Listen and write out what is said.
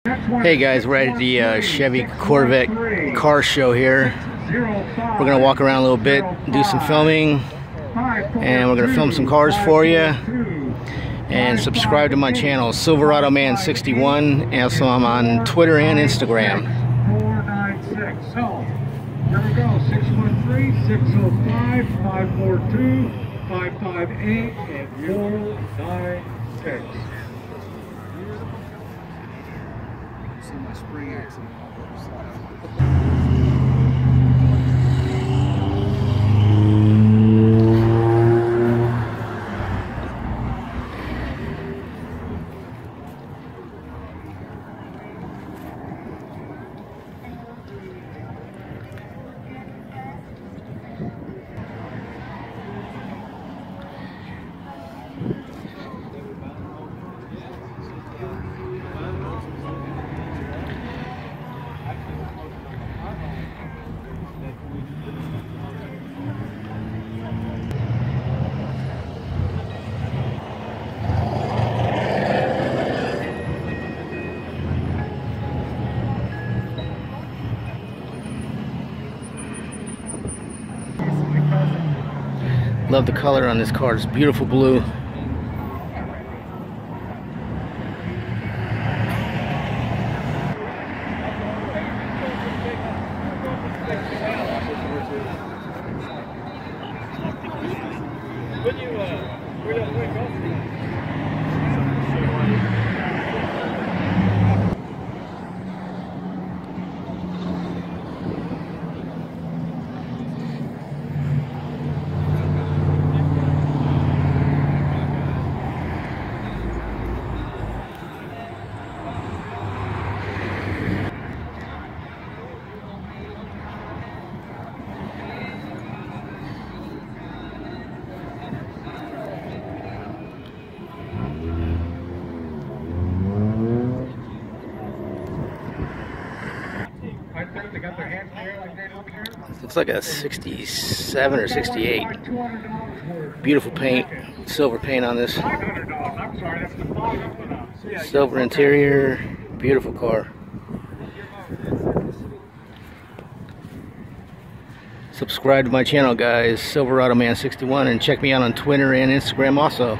Hey guys, we're at the Chevy Corvette Car Show here. We're going to walk around a little bit, do some filming, and we're going to film some cars for you. And subscribe to my channel, Silverado Man 61, and also I'm on Twitter and Instagram. 496. So, here we go. 613-605-542-558 and 496. See my spring accident. Love the color on this car, it's beautiful blue. It's like a 67 or 68. Beautiful paint, silver paint on this. Silver interior, beautiful car. Subscribe to my channel, guys, Silverado Man 61, and check me out on Twitter and Instagram also.